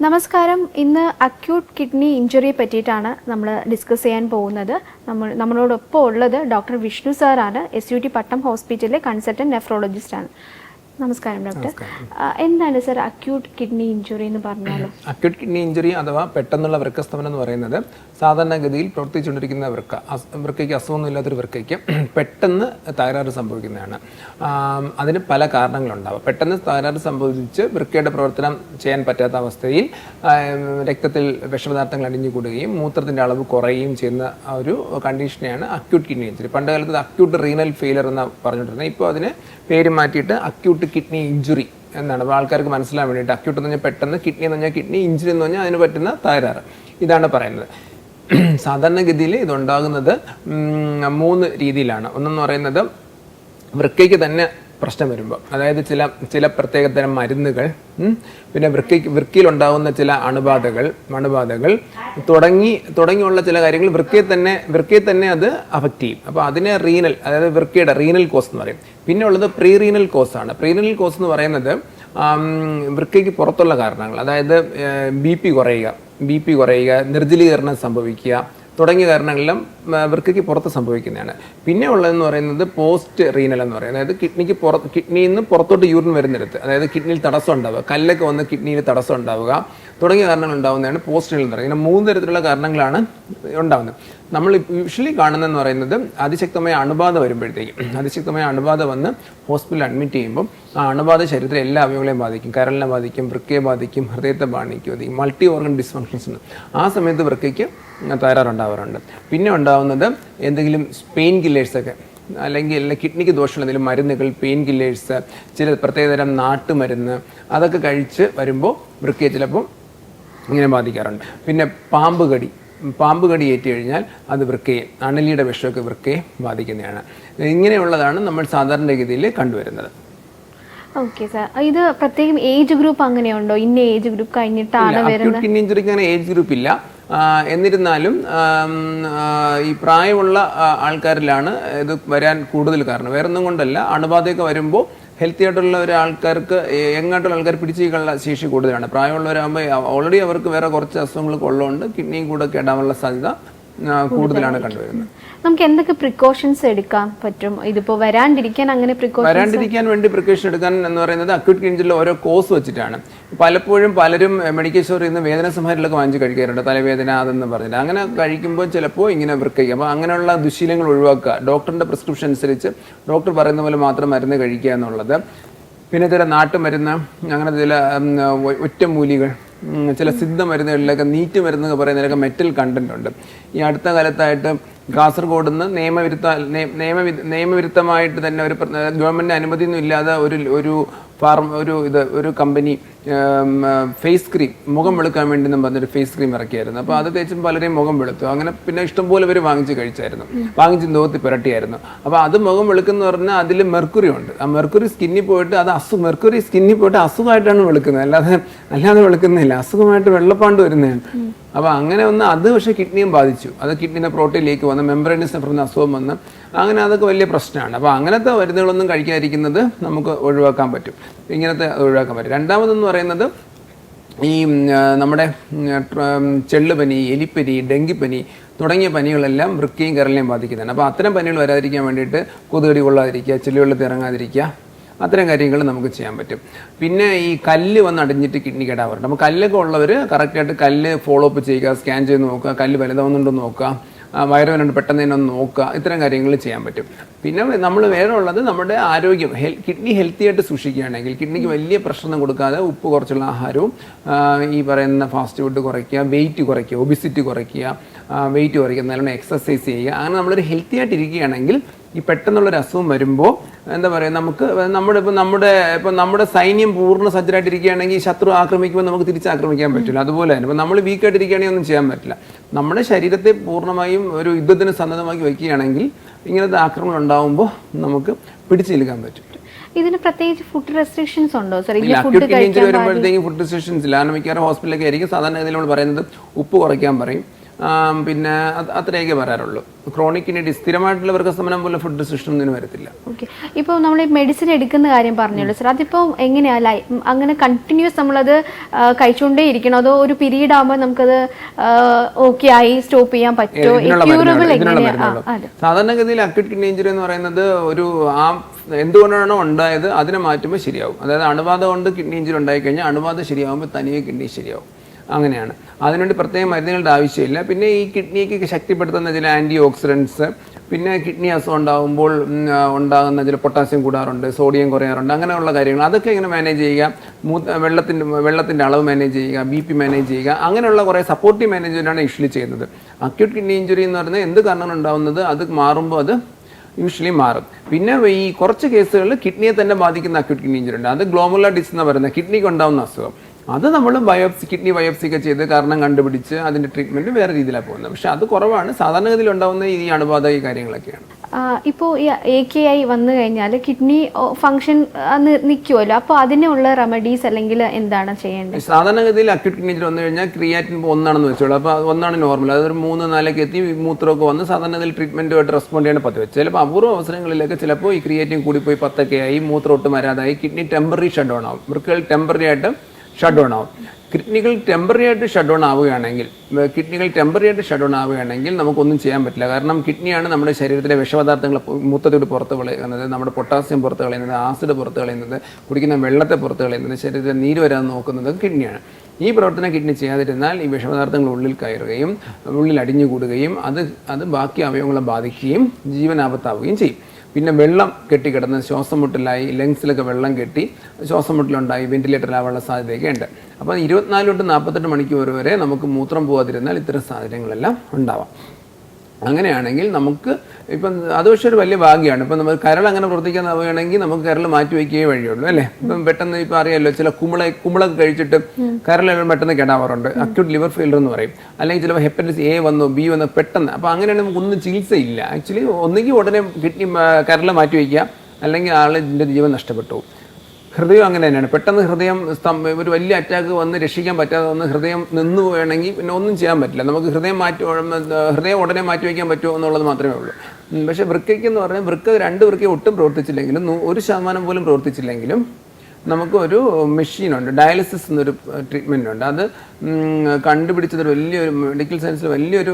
നമസ്കാരം. ഇന്ന് acute kidney ഇഞ്ചുറിയെ പറ്റിയിട്ടാണ് നമ്മൾ ഡിസ്കസ് ചെയ്യാൻ പോകുന്നത്. നമ്മളോടൊപ്പം ഉള്ളത് ഡോക്ടർ വിഷ്ണു സാറാണ്. SUT പട്ടം ഹോസ്പിറ്റലിലെ കൺസൾട്ടൻറ്റ് നെഫ്രോളജിസ്റ്റാണ്. നമസ്കാരം ഡോക്ടർ. എന്താണ് സാർ അക്യൂട്ട് കിഡ്നി ഇഞ്ചുറി എന്ന് പറഞ്ഞാൽ? അക്യൂട്ട് കിഡ്നി ഇഞ്ചുറി അഥവാ പെട്ടെന്നുള്ള വൃക്കസ്തമനം എന്ന് പറയുന്നത് സാധാരണഗതിയിൽ പ്രവർത്തിച്ചുകൊണ്ടിരിക്കുന്ന വൃക്കയ്ക്ക് അസുഖമൊന്നുമില്ലാത്തൊരു വൃക്കയ്ക്ക് പെട്ടെന്ന് തകരാറ് സംഭവിക്കുന്നതാണ്. അതിന് പല കാരണങ്ങളുണ്ടാവും. പെട്ടെന്ന് തകരാറ് സംഭവിച്ച് വൃക്കയുടെ പ്രവർത്തനം ചെയ്യാൻ പറ്റാത്ത അവസ്ഥയിൽ രക്തത്തിൽ വിഷപദാർത്ഥങ്ങൾ അടിഞ്ഞുകൂടുകയും മൂത്രത്തിൻ്റെ അളവ് കുറയുകയും ചെയ്യുന്ന ഒരു കണ്ടീഷനെയാണ് അക്യൂട്ട് കിഡ്നി ഇഞ്ചുറി. പണ്ട് കാലത്ത് അക്യൂട്ട് റീനൽ ഫെയിലർ എന്ന് പറഞ്ഞുകൊണ്ടിരുന്നത്. ഇപ്പോൾ അതിന് പേര് മാറ്റിയിട്ട് അക്യൂട്ട് കിഡ്നി ഇഞ്ചുറി എന്നാണ്. അപ്പോൾ ആൾക്കാർക്ക് മനസ്സിലാൻ വേണ്ടിയിട്ട് അക്യൂട്ട് എന്ന് പറഞ്ഞാൽ പെട്ടെന്ന്, കിഡ്നി എന്ന് പറഞ്ഞാൽ കിഡ്നി, ഇഞ്ചുറി എന്ന് പറഞ്ഞാൽ അതിന് പറ്റുന്ന തകരാറ്, ഇതാണ് പറയുന്നത്. സാധാരണഗതിയിൽ ഇതുണ്ടാകുന്നത് 3 രീതിയിലാണ്. ഒന്നെന്ന് പറയുന്നത് വൃക്കയ്ക്ക് തന്നെ പ്രശ്നം വരുമ്പോൾ, അതായത് ചില പ്രത്യേകതരം മരുന്നുകൾ, പിന്നെ വൃക്കയിലുണ്ടാകുന്ന ചില അണുബാധകൾ തുടങ്ങിയുള്ള ചില കാര്യങ്ങൾ വൃക്കയെ തന്നെ അത് അഫക്റ്റ് ചെയ്യും. അപ്പോൾ അതിനെ റീനൽ, അതായത് വൃക്കയുടെ റീനൽ കോസ് എന്ന് പറയും. പിന്നെ ഉള്ളത് പ്രീ റീനൽ കോസ് ആണ്. പ്രീ റീനൽ കോസ് എന്ന് പറയുന്നത് വൃക്കയ്ക്ക് പുറത്തുള്ള കാരണങ്ങൾ, അതായത് BP കുറയുക, നിർജ്ജലീകരണം സംഭവിക്കുക തുടങ്ങിയ കാരണങ്ങളെല്ലാം വൃക്കയ്ക്ക് പുറത്ത് സംഭവിക്കുന്നതാണ്. പിന്നെ ഉള്ളതെന്ന് പറയുന്നത് പോസ്റ്റ് റീനൽ എന്ന് പറയുന്നത്, അതായത് കിഡ്നിയിൽ നിന്ന് പുറത്തോട്ട് യൂറിൻ വരുന്നിടത്ത്, അതായത് കിഡ്നിയിൽ തടസ്സം ഉണ്ടാവുക, കല്ലൊക്കെ വന്ന് കിഡ്നിയിൽ തടസ്സം ഉണ്ടാവുക തുടങ്ങിയ കാരണങ്ങൾ ഉണ്ടാകുന്നതാണ് പോസ്റ്റ് റീനൽ എന്ന് പറയുന്നത്. ഇങ്ങനെ 3 തരത്തിലുള്ള കാരണങ്ങളാണ് ഉണ്ടാകുന്നത്. നമ്മൾ യൂഷ്വലി കാണുന്നതെന്ന് പറയുന്നത് അതിശക്തമായ അണുബാധ വരുമ്പോഴത്തേക്കും, അതിശക്തമായ അണുബാധ വന്ന് ഹോസ്പിറ്റലിൽ അഡ്മിറ്റ് ചെയ്യുമ്പോൾ ആ അണുബാധ ശരീരത്തിലെ എല്ലാ അവയവങ്ങളെയും ബാധിക്കും. കരളിനെ ബാധിക്കും, വൃക്കയെ ബാധിക്കും, ഹൃദയത്തെ ബാധിക്കും, മൾട്ടി ഓർഗൻ ഡിസ്ഫങ്ഷൻസ് ഉണ്ട്. ആ സമയത്ത് വൃക്കയ്ക്ക് തകരാറുണ്ടാവാറുണ്ട്. പിന്നെ ഉണ്ടാകുന്നത് എന്തെങ്കിലും പെയിൻ കില്ലേഴ്സൊക്കെ, അല്ലെങ്കിൽ കിഡ്നിക്ക് ദോഷമുള്ള എന്തെങ്കിലും മരുന്നുകൾ, പെയിൻ കില്ലേഴ്സ്, ചില പ്രത്യേകതരം നാട്ടുമരുന്ന്, അതൊക്കെ കഴിച്ച് വരുമ്പോൾ വൃക്കയെ ചിലപ്പോൾ ഇങ്ങനെ ബാധിക്കാറുണ്ട്. പിന്നെ പാമ്പ് കടി ഏറ്റ് കഴിഞ്ഞാൽ അത് വൃക്കയെ, അണലിയുടെ വിഷമൊക്കെ വൃക്കയെ ബാധിക്കുന്നതാണ്. ഇങ്ങനെയുള്ളതാണ് നമ്മൾ സാധാരണഗതിയിൽ കണ്ടുവരുന്നത്. ഓക്കെ സാർ, ഇത് പ്രത്യേകം ഏജ് ഗ്രൂപ്പ് അങ്ങനെയുണ്ടോ? ഇന്ന ഏജ് ഗ്രൂപ്പ് കഴിഞ്ഞിട്ടാണ് വരുന്നത്? കിഡ്നി ഇഞ്ചുറിക്ക് അങ്ങനെ ഏജ് ഗ്രൂപ്പ് ഇല്ല. എന്നിരുന്നാലും ഈ പ്രായമുള്ള ആൾക്കാരിലാണ് ഇത് വരാൻ കൂടുതൽ കാരണം. വേറൊന്നും കൊണ്ടല്ല, അണുബാധയൊക്കെ വരുമ്പോൾ ഹെൽത്തി ആയിട്ടുള്ള ഒരാൾക്കാർക്ക്, യങ്ങായിട്ടുള്ള ആൾക്കാർ പിടിച്ചേക്കാനുള്ള ശേഷി കൂടുതലാണ്. പ്രായമുള്ളവരാകുമ്പോൾ ഓൾറെഡി അവർക്ക് വേറെ കുറച്ച് അസുഖങ്ങളൊക്കെ ഉള്ളതുകൊണ്ട് കിഡ്നിയും കൂടെ കേടാനുള്ള സാധ്യത കൂടുതലാണ് കണ്ടുവരുന്നത്. നമുക്ക് എന്തൊക്കെ പ്രിക്കോഷൻസ് എടുക്കാൻ പറ്റും ഇതിപ്പോ വരാണ്ടിരിക്കാൻ? അങ്ങനെ വരാണ്ടിരിക്കാൻ വേണ്ടി പ്രിക്കോഷൻ എടുക്കാൻ എന്ന് പറയുന്നത് അക്യൂട്ട് കിഡ്നിയിൽ ഓരോ കോസ് വെച്ചിട്ടാണ്. പലരും മെഡിക്കൽ സ്റ്റോറിൽ നിന്ന് വേദന സംഹാരങ്ങളൊക്കെ വാങ്ങിച്ച് കഴിക്കാറുണ്ട്, തലവേദന അതെന്ന് പറഞ്ഞിട്ട്. അങ്ങനെ കഴിക്കുമ്പോൾ ചിലപ്പോൾ ഇങ്ങനെ വൃക്കയ്ക്ക്, അപ്പോൾ അങ്ങനെയുള്ള ദുശീലങ്ങൾ ഒഴിവാക്കുക. ഡോക്ടറിന്റെ പ്രിസ്ക്രിപ്ഷൻ അനുസരിച്ച് ഡോക്ടർ പറയുന്ന പോലെ മാത്രം മരുന്ന് കഴിക്കുക എന്നുള്ളത്. പിന്നെ ചില നാട്ടുമരുന്ന്, അങ്ങനെ ചില ഒറ്റമൂലികൾ, ചില സിദ്ധ മരുന്നുകളിലൊക്കെ, നീറ്റ് മരുന്നൊക്കെ പറയുന്നതിലൊക്കെ മെറ്റൽ കണ്ടന്റ് ഉണ്ട്. ഈ അടുത്ത കാലത്തായിട്ട് കാസർഗോഡ് നിന്ന് നിയമവിരുദ്ധമായിട്ട് തന്നെ ഒരു ഗവൺമെന്റ് അനുമതിയൊന്നും ഇല്ലാതെ ഒരു കമ്പനി ഫേസ് ക്രീം, മുഖം വെളുക്കാൻ വേണ്ടി എന്ന് പറഞ്ഞൊരു ഫേസ് ക്രീം ഇറക്കിയായിരുന്നു. അപ്പോൾ അത് തേച്ചും പലരെയും മുഖം വെളുത്തു. അങ്ങനെ പിന്നെ ഇഷ്ടംപോലെ പേര് വാങ്ങിച്ച് മുഖത്ത് പുരട്ടിയായിരുന്നു. അപ്പോൾ അത് മുഖം വെളുക്കുന്ന പറഞ്ഞാൽ അതിൽ മെർക്കുറി ഉണ്ട്. ആ മെർക്കുറി സ്കിന്നിൽ പോയിട്ട് അസുഖമായിട്ടാണ് വെളുക്കുന്നത്, അല്ലാതെ വെളുക്കുന്നില്ല, അസുഖമായിട്ട് വെള്ളപ്പാണ്ട് വരുന്നതാണ്. അപ്പോൾ അങ്ങനെ അത് പക്ഷേ കിഡ്നിയും ബാധിച്ചു. അത് കിഡ്നിയുടെ പ്രോട്ടീനിലേക്ക് വന്ന് മെംബ്രൈനസ് നെഫ്രോൺ അസുഖം വന്ന് അങ്ങനെ അതൊക്കെ വലിയ പ്രശ്നമാണ്. അപ്പോൾ അങ്ങനത്തെ മരുന്നുകളൊന്നും കഴിക്കാതിരിക്കുന്നത് നമുക്ക് ഒഴിവാക്കാൻ പറ്റും. രണ്ടാമതെന്ന് പറയുന്നത് ഈ നമ്മുടെ ചെള്ളുപനി, എലിപ്പനി, ഡെങ്കിപ്പനി തുടങ്ങിയ പനികളെല്ലാം വൃക്കയും കരളിനെയും ബാധിക്കുന്നതാണ്. അപ്പോൾ അത്തരം പനികൾ വരാതിരിക്കാൻ വേണ്ടിയിട്ട് കൊതുകടി കൊള്ളാതിരിക്കുക, ചെളിവെള്ളത്തിൽ ഇറങ്ങാതിരിക്കുക, അത്തരം കാര്യങ്ങൾ നമുക്ക് ചെയ്യാൻ പറ്റും. പിന്നെ ഈ കല്ല് വന്ന് അടിഞ്ഞിട്ട് കിഡ്നി കേടാവാറുണ്ട്. അപ്പോൾ കല്ലൊക്കെ ഉള്ളവർ കറക്റ്റായിട്ട് കല്ല് ഫോളോ അപ്പ് ചെയ്യുക, സ്കാൻ ചെയ്ത് നോക്കുക, കല്ല് വലുതാവുന്നുണ്ടോ നോക്കുക, വയറുവേദന പെട്ടെന്ന് തന്നെ ഒന്ന് നോക്കുക, ഇത്തരം കാര്യങ്ങൾ ചെയ്യാൻ പറ്റും. പിന്നെ നമ്മൾ വേറെ ഉള്ളത് നമ്മുടെ ആരോഗ്യം, കിഡ്നി ഹെൽത്തി ആയിട്ട് സൂക്ഷിക്കുകയാണെങ്കിൽ, കിഡ്നിക്ക് വലിയ പ്രശ്നം കൊടുക്കാതെ ഉപ്പ് കുറച്ചുള്ള ആഹാരവും ഈ പറയുന്ന ഫാസ്റ്റ് ഫുഡ് കുറയ്ക്കുക, വെയിറ്റ് കുറയ്ക്കുക, ഒബിസിറ്റി കുറയ്ക്കുക, വെയിറ്റ് കുറയ്ക്കുക, നല്ലോണം എക്സസൈസ് ചെയ്യുക. അങ്ങനെ നമ്മളൊരു ഹെൽത്തി ആയിട്ട് ഇരിക്കുകയാണെങ്കിൽ ഈ പെട്ടെന്നുള്ളൊരു അസുഖം വരുമ്പോൾ എന്താ പറയുക, നമുക്ക് നമ്മുടെ സൈന്യം പൂർണ്ണ സജ്ജരായിട്ടിരിക്കുകയാണെങ്കിൽ ശത്രു ആക്രമിക്കുമ്പോൾ നമുക്ക് തിരിച്ചാക്രമിക്കാൻ പറ്റില്ല. അതുപോലെ തന്നെ ഇപ്പോൾ നമ്മൾ വീക്കായിട്ടിരിക്കുകയാണെങ്കിൽ ഒന്നും ചെയ്യാൻ പറ്റില്ല. നമ്മുടെ ശരീരത്തെ പൂർണ്ണമായും ഒരു യുദ്ധത്തിന് സന്നദ്ധമാക്കി വയ്ക്കുകയാണെങ്കിൽ ഇങ്ങനത്തെ ആക്രമണം ഉണ്ടാകുമ്പോൾ നമുക്ക് പിടിച്ചു നിൽക്കാൻ പറ്റും. ഇതിന് പ്രത്യേകിച്ച് ഫുഡ് റെസ്ട്രിക്ഷൻസ് ഉണ്ടോ സാർ? വരുമ്പോഴത്തേക്കും ഫുഡ് റെസ്ട്രിക്ഷൻസ് ഇല്ല. മിക്കവാറും ഹോസ്പിറ്റലൊക്കെ ആയിരിക്കും സാധാരണ നമ്മൾ പറയുന്നത് ഉപ്പ് കുറയ്ക്കാൻ പറയും, പിന്നെ അത്രയൊക്കെ പറയാറുള്ളൂ. ക്രോണിക് കിഡ്നി ഡിസീസ് സ്ഥിരമായിട്ടുള്ള വൃക്കസ്തംഭനം പോലെ ഫുഡ് സിസ്റ്റം ഒന്നും വരത്തില്ല. ഓക്കെ, ഇപ്പോൾ നമ്മൾ ഈ മെഡിസിൻ എടുക്കുന്ന കാര്യം പറഞ്ഞല്ലോ സർ, അതിപ്പോൾ എങ്ങനെയാ അങ്ങനെ കണ്ടിന്യൂസ് നമ്മളത് കഴിച്ചുകൊണ്ടേ ഇരിക്കണോ, അതോ ഒരു പീരീഡ് ആകുമ്പോൾ നമുക്കത് ഓക്കെ ആയി സ്റ്റോപ്പ് ചെയ്യാൻ പറ്റുമോ? ക്യൂറബിൾ എങ്ങനെയാണ്? സാധാരണഗതിയിൽ അക്യൂട്ട് കിഡ്നി ഇഞ്ചുറി എന്ന് പറയുന്നത് ഒരു എന്തുകൊണ്ടാണോ ഉണ്ടായത് അതിനെ മാറ്റുമ്പോൾ ശരിയാവും. അതായത് അണുബാധ കൊണ്ട് കിഡ്നി ഇഞ്ചുറി ഉണ്ടായി കഴിഞ്ഞാൽ അണുബാധ ശരിയാകുമ്പോൾ തനിയെ കിഡ്നി ശരിയാവും. അങ്ങനെയാണ്. അതിനുവേണ്ടി പ്രത്യേക മരുന്നുകളുടെ ആവശ്യമില്ല. പിന്നെ ഈ കിഡ്നിക്ക് ശക്തിപ്പെടുത്തുന്ന ചില ആൻറ്റി ഓക്സിഡൻസ്, പിന്നെ കിഡ്നി അസുഖം ഉണ്ടാകുമ്പോൾ ഉണ്ടാകുന്ന ചില പൊട്ടാസ്യം കൂടാറുണ്ട്, സോഡിയം കുറയാറുണ്ട്, അങ്ങനെയുള്ള കാര്യങ്ങൾ അതൊക്കെ ഇങ്ങനെ മാനേജ് ചെയ്യുക. വെള്ളത്തിൻ്റെ അളവ് മാനേജ് ചെയ്യുക, BP മാനേജ് ചെയ്യുക, അങ്ങനെയുള്ള കുറേ സപ്പോർട്ടീവ് മാനേജ്മെൻറ്റാണ് യൂഷ്വലി ചെയ്യുന്നത്. അക്യൂട്ട് കിഡ്നി ഇഞ്ചുറി എന്ന് പറയുന്നത് എന്ത് കാരണം ഉണ്ടാകുന്നത്, അത് മാറുമ്പോൾ അത് യൂഷ്വലി മാറും. പിന്നെ ഈ കുറച്ച് കേസുകളിൽ കിഡ്നിയെ തന്നെ ബാധിക്കുന്ന അക്യൂട്ട് കിഡ്നി ഇഞ്ചുറി ഉണ്ട്. അത് ഗ്ലോമുലാർ ഡിസീസ് എന്ന് പറയുന്നത് കിഡ്നിക്ക് ഉണ്ടാകുന്ന അസുഖം. അത് നമ്മൾ കിഡ്നി ബയോപ്സി ഒക്കെ ചെയ്ത് കാരണം കണ്ടുപിടിച്ച് അതിൻ്റെ ട്രീറ്റ്മെൻറ്റ് വേറെ രീതിയിലാണ് പോകുന്നത്. പക്ഷേ അത് കുറവാണ്. സാധാരണഗതിയിൽ ഉണ്ടാകുന്ന ഈ അണുബാധ ഈ കാര്യങ്ങളൊക്കെയാണ്. ഇപ്പോൾ ഈ AKI വന്നു കഴിഞ്ഞാൽ കിഡ്നി ഫംഗ്ഷൻ നിൽക്കുമല്ലോ, അപ്പോൾ അതിനുള്ള റെമഡീസ് അല്ലെങ്കിൽ എന്താണ് ചെയ്യേണ്ടത്? സാധാരണഗതിയിൽ അക്യൂട്ട് കിഡ്നി ഇഞ്ചുറി വന്നു കഴിഞ്ഞാൽ ക്രിയാറ്റിൻ 1 വെച്ചോളൂ. അപ്പോൾ 1 നോർമൽ. അതൊരു 3-4 എത്തി മൂത്രമൊക്കെ വന്ന് സാധാരണഗതിയിൽ ട്രീറ്റ്മെൻറ്റുമായിട്ട് റെസ്പോണ്ട് ചെയ്യാൻ പറ്റും. ചിലപ്പോൾ അപൂർവ അവസരങ്ങളിലൊക്കെ ചിലപ്പോൾ ഈ ക്രിയാറ്റിൻ കൂടിപ്പോയി 10 ആയി, മൂത്രം ഒട്ടും വരാതായി, കിഡ്നി ടെമ്പററി ഷട്ട് ഡൗൺ ആവും. വൃക്കകൾ ടെമ്പററി ആയിട്ട് ഷട്ട് ഡൗൺ ആവും. കിഡ്നികൾ ടെമ്പററി ആയിട്ട് ഷട്ട് ഡൗൺ ആവുകയാണെങ്കിൽ നമുക്കൊന്നും ചെയ്യാൻ പറ്റില്ല. കാരണം കിഡ്നിയാണ് നമ്മുടെ ശരീരത്തിലെ വിഷപദാർത്ഥങ്ങൾ മൂത്രത്തോട് പുറത്ത് കളയുന്നത്, നമ്മുടെ പൊട്ടാസ്യം പുറത്ത് കളയുന്നത്, ആസിഡ് പുറത്ത് കളയുന്നത്, കുടിക്കുന്ന വെള്ളത്തെ പുറത്ത് കളയുന്നത്, ശരീരത്തിൽ നീര് വരാൻ നോക്കുന്നത് കിഡ്നിയാണ്. ഈ പ്രവർത്തനം കിഡ്നി ചെയ്യാതിരുന്നാൽ ഈ വിഷപദാർത്ഥങ്ങൾ ഉള്ളിൽ കയറുകയും ഉള്ളിൽ അടിഞ്ഞുകൂടുകയും അത് ബാക്കി അവയവങ്ങളെ ബാധിക്കുകയും ജീവനാപത്താവുകയും ചെയ്യും. പിന്നെ വെള്ളം കെട്ടിക്കിടന്ന് ശ്വാസം മുട്ടലായി, ലങ്സിലൊക്കെ വെള്ളം കെട്ടി ശ്വാസം മുട്ടലുണ്ടായി വെന്റിലേറ്ററിലാവാനുള്ള സാധ്യതയൊക്കെ ഉണ്ട്. അപ്പോൾ 24 തൊട്ട് 48 മണിക്കൂർ വരെ നമുക്ക് മൂത്രം പോകാതിരുന്നാൽ ഇത്തരം സാഹചര്യങ്ങളെല്ലാം ഉണ്ടാവാം. അങ്ങനെയാണെങ്കിൽ നമുക്ക് ഇപ്പം അത് പക്ഷേ ഒരു വലിയ ഭാഗ്യമാണ്. ഇപ്പം നമ്മൾ കരൾ അങ്ങനെ പ്രവർത്തിക്കാനാവുകയാണെങ്കിൽ നമുക്ക് കരൾ മാറ്റി വയ്ക്കുകയേ വഴിയുള്ളൂ, അല്ലേ? ഇപ്പം പെട്ടെന്ന് ഇപ്പം അറിയാമല്ലോ, ചില കുമിളൊക്കെ കഴിച്ചിട്ട് കരളെല്ലാം പെട്ടെന്ന് കേടാവാറുണ്ട്. അക്യൂട്ട് ലിവർ ഫെയിലർ എന്ന് പറയും. അല്ലെങ്കിൽ ചിലപ്പോൾ ഹെപ്പറ്റൈറ്റിസ് A വന്നു, B വന്നു പെട്ടെന്ന്. അപ്പോൾ അങ്ങനെയാണെങ്കിൽ നമുക്കൊന്നും ചികിത്സയില്ല. ആക്ച്വലി ഒന്നുകിൽ ഉടനെ കരൾ മാറ്റി വയ്ക്കുക, അല്ലെങ്കിൽ ആളിൻ്റെ ജീവൻ നഷ്ടപ്പെട്ടു. ഹൃദയം അങ്ങനെ തന്നെയാണ്. പെട്ടെന്ന് ഹൃദയം ഒരു വലിയ അറ്റാക്ക് വന്ന് രക്ഷിക്കാൻ പറ്റാതെ വന്ന് ഹൃദയം നിന്ന് പോവുകയാണെങ്കിൽ പിന്നെ ഒന്നും ചെയ്യാൻ പറ്റില്ല. നമുക്ക് ഹൃദയം ഉടനെ മാറ്റി വയ്ക്കാൻ പറ്റുമോ എന്നുള്ളത് മാത്രമേ ഉള്ളൂ. പക്ഷേ വൃക്കയ്ക്ക് എന്ന് പറഞ്ഞാൽ വൃക്ക 2 വൃക്ക ഒട്ടും പ്രവർത്തിച്ചില്ലെങ്കിലും 1% പോലും പ്രവർത്തിച്ചില്ലെങ്കിലും നമുക്ക് ഒരു മെഷീനുണ്ട്, ഡയാലിസിസ് എന്നൊരു ട്രീറ്റ്മെൻ്റ് ഉണ്ട്. അത് കണ്ടുപിടിച്ചതൊരു വലിയൊരു മെഡിക്കൽ സയൻസിൽ വലിയൊരു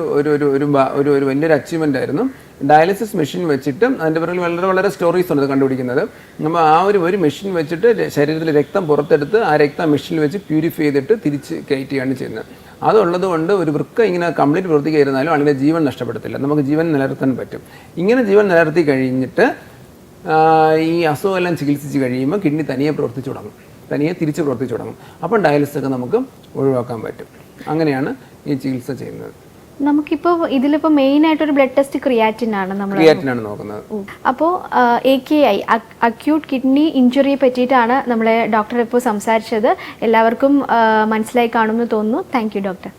അച്ചീവ്മെൻ്റ് ആയിരുന്നു. ഡയാലിസിസ് മെഷീൻ വെച്ചിട്ട് അതിൻ്റെ പിറകിൽ വളരെ സ്റ്റോറീസ് ഉണ്ട് കണ്ടുപിടിക്കുന്നത്. നമ്മൾ ആ ഒരു മെഷീൻ വെച്ചിട്ട് ശരീരത്തിൽ രക്തം പുറത്തെടുത്ത് ആ രക്തം മെഷീനിൽ വെച്ച് പ്യൂരിഫൈ ചെയ്തിട്ട് തിരിച്ച് കയറ്റുകയാണ് ചെയ്യുന്നത്. അതുള്ളത് കൊണ്ട് ഒരു വൃക്ക ഇങ്ങനെ കംപ്ലീറ്റ് പ്രവർത്തിക്കായിരുന്നാലും അതിൻ്റെ ജീവൻ നഷ്ടപ്പെടത്തില്ല. നമുക്ക് ജീവൻ നിലനിർത്താൻ പറ്റും. ഇങ്ങനെ ജീവൻ നിലനിർത്തി കഴിഞ്ഞിട്ട് ഈ അസുഖമെല്ലാം ചികിത്സിച്ച് കഴിയുമ്പോൾ കിഡ്നി തനിയെ തിരിച്ച് പ്രവർത്തിച്ചു തുടങ്ങും. അപ്പം ഡയാലിസിസ് ഒക്കെ നമുക്ക് ഒഴിവാക്കാൻ പറ്റും. അങ്ങനെയാണ് ഈ ചികിത്സ ചെയ്യുന്നത്. നമുക്കിപ്പോൾ ഇതിലിപ്പോൾ മെയിൻ ആയിട്ടൊരു ബ്ലഡ് ടെസ്റ്റ് ക്രിയാറ്റിനാണ് നോക്കുന്നത്. അപ്പോൾ AKI അക്യൂട്ട് കിഡ്നി ഇഞ്ചുറിയെ പറ്റിയിട്ടാണ് നമ്മളെ ഡോക്ടർ ഇപ്പോൾ സംസാരിച്ചത്. എല്ലാവർക്കും മനസ്സിലായി കാണുമെന്ന് തോന്നുന്നു. Thank you doctor.